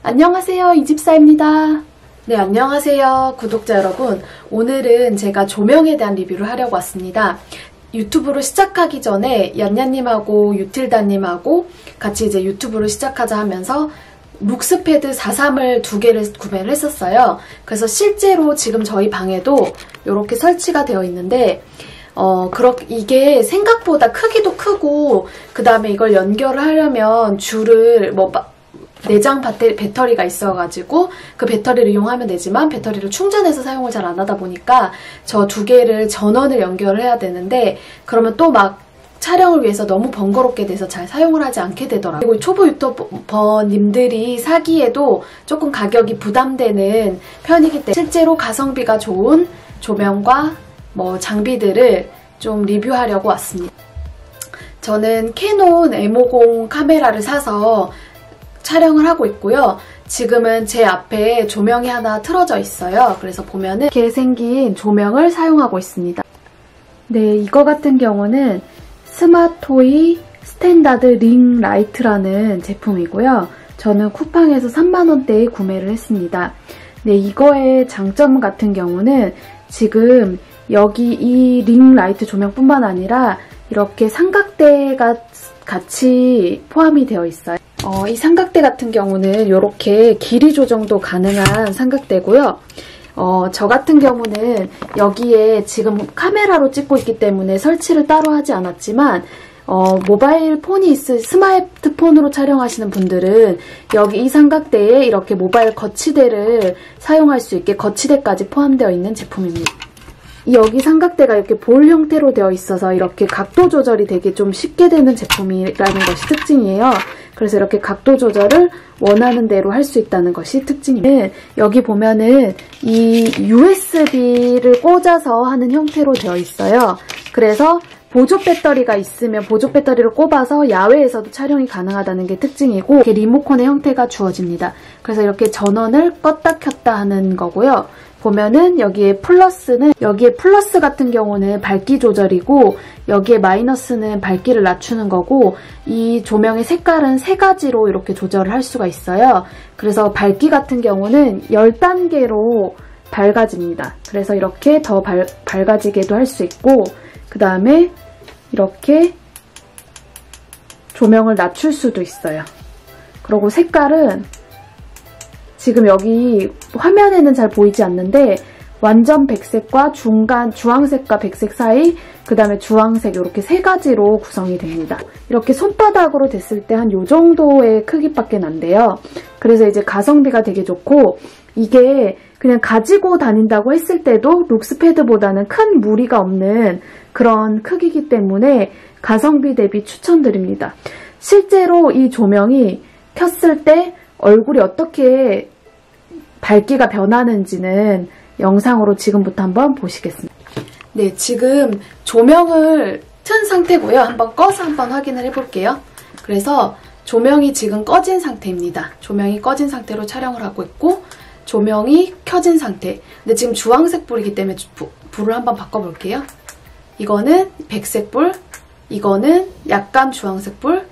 안녕하세요, 이집사입니다. 네, 안녕하세요, 구독자 여러분. 오늘은 제가 조명에 대한 리뷰를 하려고 왔습니다. 유튜브를 시작하기 전에 얀얀님하고 유틸다님하고 같이 이제 유튜브를 시작하자 하면서 룩스패드 43을 2개를 구매를 했었어요. 그래서 실제로 지금 저희 방에도 이렇게 설치가 되어 있는데 이게 생각보다 크기도 크고, 그 다음에 이걸 연결을 하려면 줄을 내장 배터리가 있어가지고 그 배터리를 이용하면 되지만 배터리를 충전해서 사용을 잘 안 하다 보니까 저 2개를 전원을 연결을 해야 되는데, 그러면 또 촬영을 위해서 너무 번거롭게 돼서 잘 사용을 하지 않게 되더라고요. 그리고 초보 유튜버님들이 사기에도 조금 가격이 부담되는 편이기 때문에 실제로 가성비가 좋은 조명과 장비들을 좀 리뷰하려고 왔습니다. 저는 캐논 M50 카메라를 사서 촬영을 하고 있고요. 지금은 제 앞에 조명이 하나 틀어져 있어요. 그래서 보면은 이렇게 생긴 조명을 사용하고 있습니다. 네, 이거 같은 경우는 스마토이 스탠다드 링 라이트라는 제품이고요. 저는 쿠팡에서 3만원대에 구매를 했습니다. 네, 이거의 장점 같은 경우는 지금 여기 이 링 라이트 조명뿐만 아니라 이렇게 삼각대가 같이 포함이 되어 있어요. 이 삼각대 같은 경우는 이렇게 길이 조정도 가능한 삼각대고요. 저 같은 경우는 여기에 지금 카메라로 찍고 있기 때문에 설치를 따로 하지 않았지만 모바일 폰이 스마트폰으로 촬영하시는 분들은 여기 이 삼각대에 이렇게 모바일 거치대를 사용할 수 있게 거치대까지 포함되어 있는 제품입니다. 여기 삼각대가 이렇게 볼 형태로 되어 있어서 이렇게 각도 조절이 되게 좀 쉽게 되는 제품이라는 것이 특징이에요. 그래서 이렇게 각도 조절을 원하는 대로 할 수 있다는 것이 특징입니다. 여기 보면은 이 USB를 꽂아서 하는 형태로 되어 있어요. 그래서 보조 배터리가 있으면 보조 배터리를 꼽아서 야외에서도 촬영이 가능하다는 게 특징이고, 이렇게 리모컨의 형태가 주어집니다. 그래서 이렇게 전원을 껐다 켰다 하는 거고요. 보면은 여기에 플러스 같은 경우는 밝기 조절이고, 여기에 마이너스는 밝기를 낮추는 거고, 이 조명의 색깔은 3가지로 이렇게 조절을 할 수가 있어요. 그래서 밝기 같은 경우는 10단계로 밝아집니다. 그래서 이렇게 더 밝아지게도 할 수 있고, 그 다음에 이렇게 조명을 낮출 수도 있어요. 그리고 색깔은 지금 여기 화면에는 잘 보이지 않는데 완전 백색과 중간 주황색과 백색 사이, 그 다음에 주황색, 이렇게 3가지로 구성이 됩니다. 이렇게 손바닥으로 됐을 때 한 요 정도의 크기밖에 안 돼요. 그래서 이제 가성비가 되게 좋고, 이게 그냥 가지고 다닌다고 했을 때도 룩스패드보다는 큰 무리가 없는 그런 크기이기 때문에 가성비 대비 추천드립니다. 실제로 이 조명이 켰을 때 얼굴이 어떻게 밝기가 변하는지는 영상으로 지금부터 한번 보시겠습니다. 네, 지금 조명을 튼 상태고요. 한번 꺼서 한번 확인을 해볼게요. 그래서 조명이 지금 꺼진 상태입니다. 조명이 꺼진 상태로 촬영을 하고 있고, 조명이 켜진 상태. 근데 지금 주황색 불이기 때문에 불을 한번 바꿔볼게요. 이거는 백색 불, 이거는 약간 주황색 불,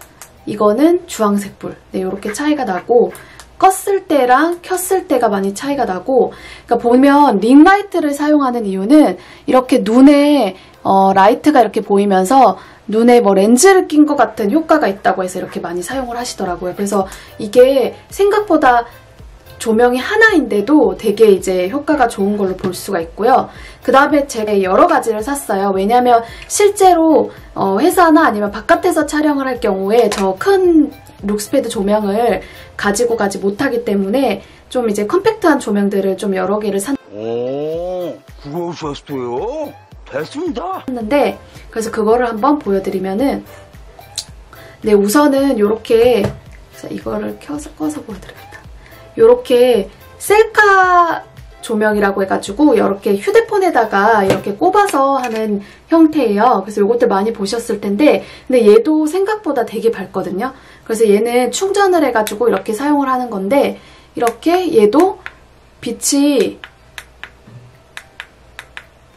이거는 주황색 불. 네, 이렇게 차이가 나고, 껐을 때랑 켰을 때가 많이 차이가 나고, 그러니까 보면 링라이트를 사용하는 이유는 이렇게 눈에 라이트가 이렇게 보이면서 눈에 렌즈를 낀 것 같은 효과가 있다고 해서 이렇게 많이 사용을 하시더라고요. 그래서 이게 생각보다 조명이 하나인데도 되게 이제 효과가 좋은 걸로 볼 수가 있고요. 그 다음에 제가 여러 가지를 샀어요. 왜냐면 실제로 회사나 아니면 바깥에서 촬영을 할 경우에 저 큰 룩스패드 조명을 가지고 가지 못하기 때문에 좀 이제 컴팩트한 조명들을 좀 여러 개를 그거 샀어요? 샀는데, 그래서 그거를 한번 보여드리면은, 네, 우선은 요렇게 이거를 꺼서 보여드립니다. 요렇게 셀카 조명이라고 해가지고 이렇게 휴대폰에다가 이렇게 꼽아서 하는 형태예요. 그래서 요것들 많이 보셨을 텐데, 근데 얘도 생각보다 되게 밝거든요. 그래서 얘는 충전을 해가지고 이렇게 사용을 하는 건데, 이렇게 얘도 빛이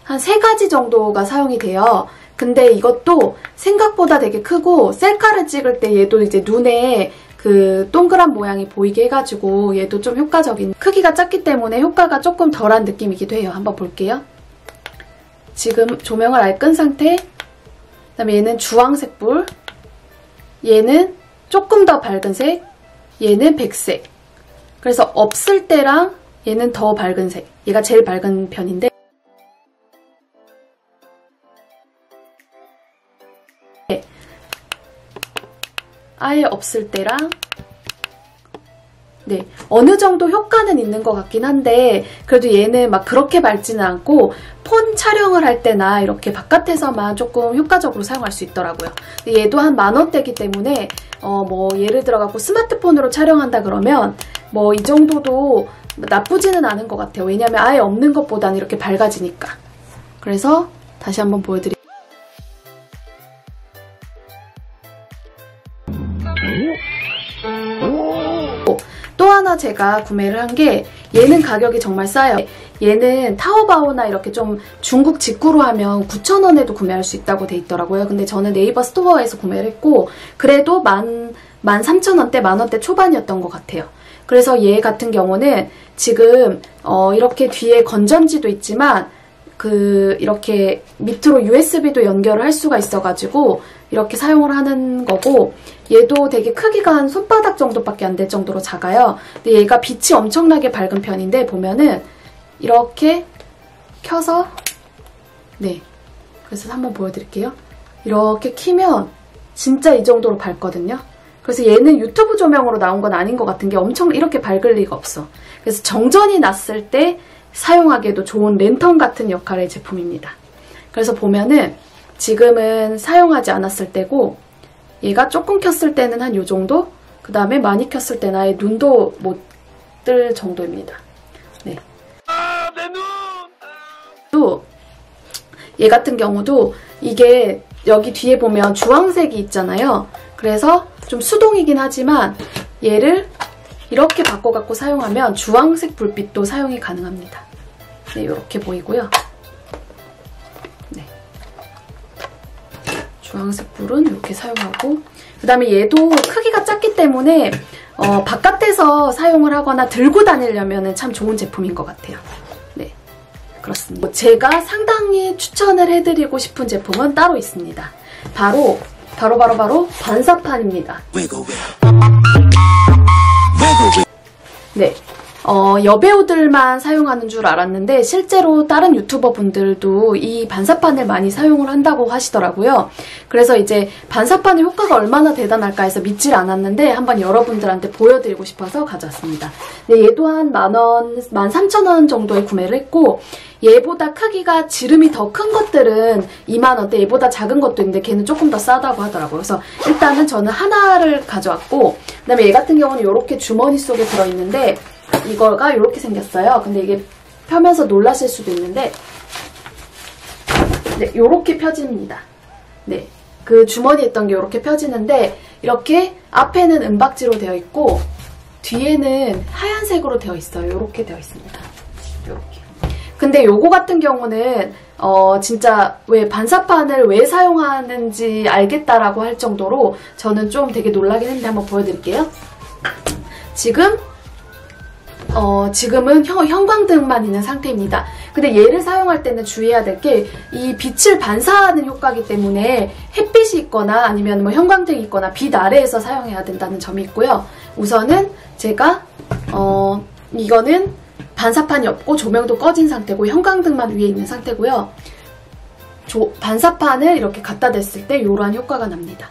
한 3가지 정도가 사용이 돼요. 근데 이것도 생각보다 되게 크고, 셀카를 찍을 때 얘도 이제 눈에 그 동그란 모양이 보이게 해가지고 얘도 좀 효과적인, 크기가 작기 때문에 효과가 조금 덜한 느낌이기도 해요. 한번 볼게요. 지금 조명을 아예 끈 상태. 그 다음에 얘는 주황색 불, 얘는 조금 더 밝은 색, 얘는 백색. 그래서 없을 때랑 얘는 더 밝은 색, 얘가 제일 밝은 편인데 아예 없을 때랑 네, 어느 정도 효과는 있는 것 같긴 한데 그래도 얘는 막 그렇게 밝지는 않고 폰 촬영을 할 때나 이렇게 바깥에서만 조금 효과적으로 사용할 수 있더라고요. 얘도 한 10,000원대이기 때문에 뭐 예를 들어갖고 스마트폰으로 촬영한다 그러면 뭐 이 정도도 나쁘지는 않은 것 같아요. 왜냐면 아예 없는 것보다는 이렇게 밝아지니까. 그래서 다시 한번 보여드릴게요. 또 하나 제가 구매를 한 게 얘는 가격이 정말 싸요. 얘는 타오바오나 이렇게 좀 중국 직구로 하면 9,000원에도 구매할 수 있다고 돼 있더라고요. 근데 저는 네이버 스토어에서 구매를 했고 그래도 13,000원대, 10,000원대 초반이었던 것 같아요. 그래서 얘 같은 경우는 지금 이렇게 뒤에 건전지도 있지만 이렇게 밑으로 USB도 연결을 할 수가 있어가지고 이렇게 사용을 하는 거고 얘도 되게 크기가 한 손바닥 정도밖에 안 될 정도로 작아요. 근데 얘가 빛이 엄청나게 밝은 편인데 보면은 이렇게 켜서 네, 그래서 한번 보여드릴게요. 이렇게 키면 진짜 이 정도로 밝거든요. 그래서 얘는 유튜브 조명으로 나온 건 아닌 것 같은 게 엄청 이렇게 밝을 리가 없어. 그래서 정전이 났을 때 사용하기에도 좋은 랜턴 같은 역할의 제품입니다. 그래서 보면은 지금은 사용하지 않았을 때고 얘가 조금 켰을 때는 한 요 정도? 그 다음에 많이 켰을 때는 아예 눈도 못 뜰 정도입니다. 네. 내 눈! 또 얘 같은 경우도 이게 여기 뒤에 보면 주황색이 있잖아요. 그래서 좀 수동이긴 하지만 얘를 이렇게 바꿔갖고 사용하면 주황색 불빛도 사용이 가능합니다. 네, 이렇게 보이고요. 네. 주황색 불은 이렇게 사용하고 그 다음에 얘도 크기가 작기 때문에 바깥에서 사용을 하거나 들고 다니려면 참 좋은 제품인 것 같아요. 네, 그렇습니다. 제가 상당히 추천을 해드리고 싶은 제품은 따로 있습니다. 바로 반사판입니다. 네, 여배우들만 사용하는 줄 알았는데 실제로 다른 유튜버 분들도 이 반사판을 많이 사용을 한다고 하시더라고요. 그래서 이제 반사판의 효과가 얼마나 대단할까 해서 믿질 않았는데 한번 여러분들한테 보여드리고 싶어서 가져왔습니다. 네, 얘도 한 10,000원, 13,000원 정도에 구매를 했고 얘보다 크기가 지름이 더 큰 것들은 20,000원대, 얘보다 작은 것도 있는데 걔는 조금 더 싸다고 하더라고요. 그래서 일단은 저는 하나를 가져왔고 그 다음에 얘 같은 경우는 이렇게 주머니 속에 들어있는데 이거가 이렇게 생겼어요. 근데 이게 펴면서 놀라실 수도 있는데 네, 이렇게 펴집니다. 네, 그 주머니에 있던 게 이렇게 펴지는데 이렇게 앞에는 은박지로 되어 있고 뒤에는 하얀색으로 되어 있어요. 이렇게 되어 있습니다. 이렇게. 근데 요거 같은 경우는 진짜 왜 반사판을 왜 사용하는지 알겠다라고 할 정도로 저는 좀 되게 놀라긴 했는데 한번 보여드릴게요. 지금은 형광등만 있는 상태입니다. 근데 얘를 사용할 때는 주의해야 될 게 이 빛을 반사하는 효과이기 때문에 햇빛이 있거나 아니면 뭐 형광등이 있거나 빛 아래에서 사용해야 된다는 점이 있고요. 우선은 제가 이거는 반사판이 없고 조명도 꺼진 상태고 형광등만 위에 있는 상태고요. 반사판을 이렇게 갖다 댔을 때 이러한 효과가 납니다.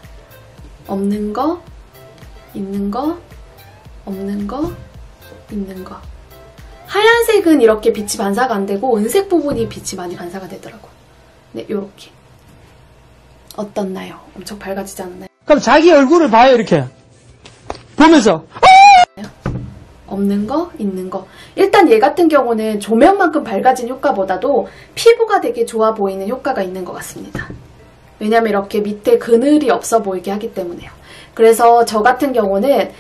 없는 거, 있는 거, 없는 거, 있는 거. 하얀색은 이렇게 빛이 반사가 안 되고 은색 부분이 빛이 많이 반사가 되더라고요. 네, 요렇게. 어떻나요? 엄청 밝아지지 않나요? 그럼 자기 얼굴을 봐요, 이렇게. 보면서. 없는 거, 있는 거. 일단 얘 같은 경우는 조명만큼 밝아진 효과보다도 피부가 되게 좋아 보이는 효과가 있는 것 같습니다. 왜냐면 이렇게 밑에 그늘이 없어 보이게 하기 때문에요. 그래서 저 같은 경우는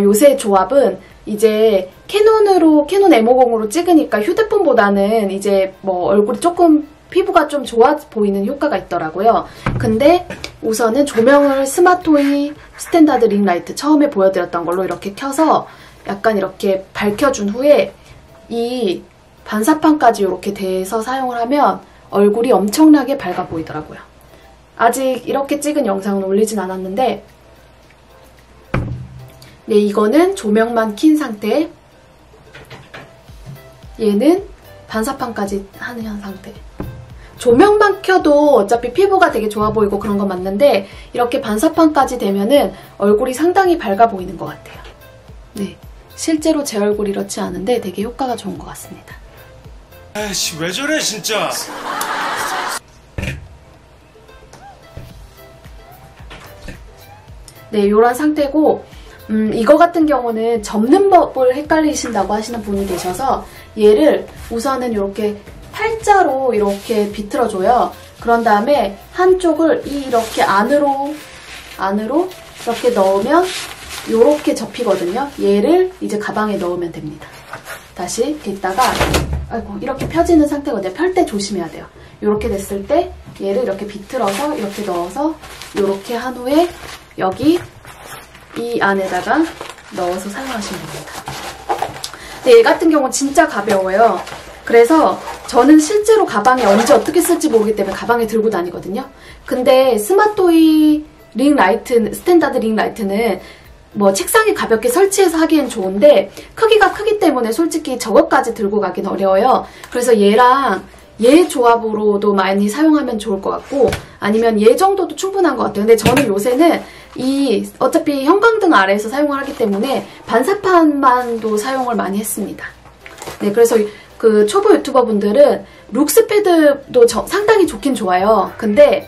요새 조합은 이제 캐논 M50으로 찍으니까 휴대폰보다는 이제 뭐 얼굴이 조금 피부가 좀 좋아 보이는 효과가 있더라고요. 근데 우선은 조명을 스마토이 스탠다드 링 라이트 처음에 보여드렸던 걸로 이렇게 켜서 약간 이렇게 밝혀준 후에 이 반사판까지 이렇게 대서 사용을 하면 얼굴이 엄청나게 밝아 보이더라고요. 아직 이렇게 찍은 영상은 올리진 않았는데 네, 이거는 조명만 킨 상태, 얘는 반사판까지 하는 상태. 조명만 켜도 어차피 피부가 되게 좋아 보이고 그런 건 맞는데 이렇게 반사판까지 되면은 얼굴이 상당히 밝아 보이는 것 같아요. 네, 실제로 제 얼굴이 이렇지 않은데 되게 효과가 좋은 것 같습니다. 아이씨, 왜 저래 진짜. 네, 이런 상태고 이거 같은 경우는 접는 법을 헷갈리신다고 하시는 분이 계셔서 얘를 우선은 이렇게 팔자로 이렇게 비틀어줘요. 그런 다음에 한쪽을 이렇게 안으로 이렇게 넣으면 이렇게 접히거든요. 얘를 이제 가방에 넣으면 됩니다. 다시 이렇게 있다가 아이고 이렇게 펴지는 상태거든요. 펼 때 조심해야 돼요. 이렇게 됐을 때 얘를 이렇게 비틀어서 이렇게 넣어서 이렇게 한 후에 여기 이 안에다가 넣어서 사용하시면 됩니다. 근데 얘 같은 경우는 진짜 가벼워요. 그래서 저는 실제로 가방에 언제 어떻게 쓸지 모르기 때문에 가방에 들고 다니거든요. 근데 스마토이 링 라이트, 스탠다드 링 라이트는 뭐 책상에 가볍게 설치해서 하기엔 좋은데 크기가 크기 때문에 솔직히 저것까지 들고 가긴 어려워요. 그래서 얘랑 얘 조합으로도 많이 사용하면 좋을 것 같고 아니면 얘 정도도 충분한 것 같아요. 근데 저는 요새는 이 어차피 형광등 아래에서 사용을 하기 때문에 반사판만도 사용을 많이 했습니다. 네, 그래서 그 초보 유튜버 분들은 룩스패드도 상당히 좋긴 좋아요. 근데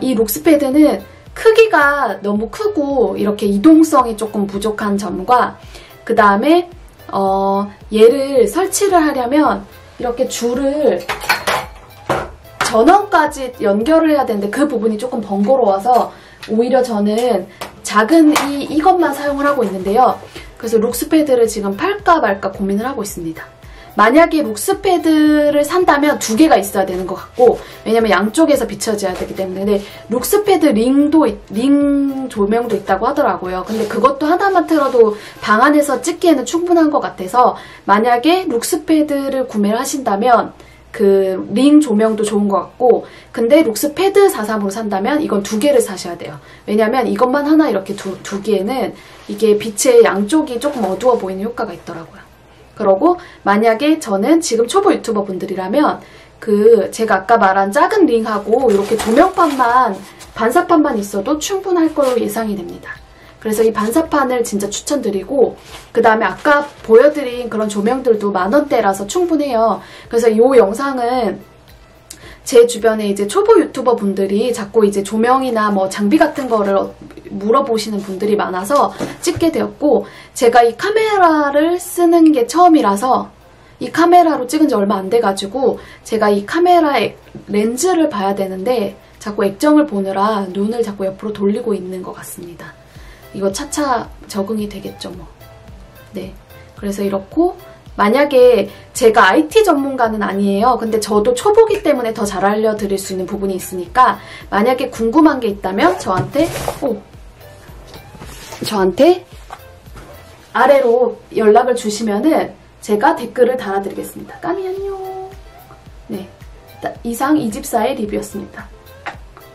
이 룩스패드는 크기가 너무 크고 이렇게 이동성이 조금 부족한 점과 그 다음에 얘를 설치를 하려면 이렇게 줄을 전원까지 연결을 해야 되는데 그 부분이 조금 번거로워서 오히려 저는 작은 이것만 사용을 하고 있는데요. 그래서 룩스패드를 지금 팔까 말까 고민을 하고 있습니다. 만약에 룩스패드를 산다면 2개가 있어야 되는 것 같고 왜냐면 양쪽에서 비춰져야 되기 때문에 근데 룩스패드 링 조명도 있다고 하더라고요. 근데 그것도 하나만 틀어도 방 안에서 찍기에는 충분한 것 같아서 만약에 룩스패드를 구매를 하신다면 그 링 조명도 좋은 것 같고 근데 룩스패드 43으로 산다면 이건 2개를 사셔야 돼요. 왜냐면 이것만 하나 이렇게 두기에는 이게 빛의 양쪽이 조금 어두워 보이는 효과가 있더라고요. 그러고 만약에 저는 지금 초보 유튜버 분들이라면 그 제가 아까 말한 작은 링하고 이렇게 조명판만 반사판만 있어도 충분할 걸로 예상이 됩니다. 그래서 이 반사판을 진짜 추천드리고 그 다음에 아까 보여드린 그런 조명들도 10,000원대라서 충분해요. 그래서 이 영상은 제 주변에 이제 초보 유튜버 분들이 자꾸 이제 조명이나 뭐 장비 같은 거를 물어보시는 분들이 많아서 찍게 되었고 제가 이 카메라를 쓰는 게 처음이라서 이 카메라로 찍은 지 얼마 안 돼가지고 제가 이 카메라의 렌즈를 봐야 되는데 자꾸 액정을 보느라 눈을 자꾸 옆으로 돌리고 있는 것 같습니다. 이거 차차 적응이 되겠죠 뭐. 네, 그래서 이렇고 만약에 제가 IT 전문가는 아니에요. 근데 저도 초보기 때문에 더 잘 알려드릴 수 있는 부분이 있으니까 만약에 궁금한 게 있다면 저한테 아래로 연락을 주시면은 제가 댓글을 달아드리겠습니다. 까미 안녕. 네, 이상 이집사의 리뷰였습니다.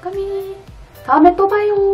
까미 다음에 또 봐요.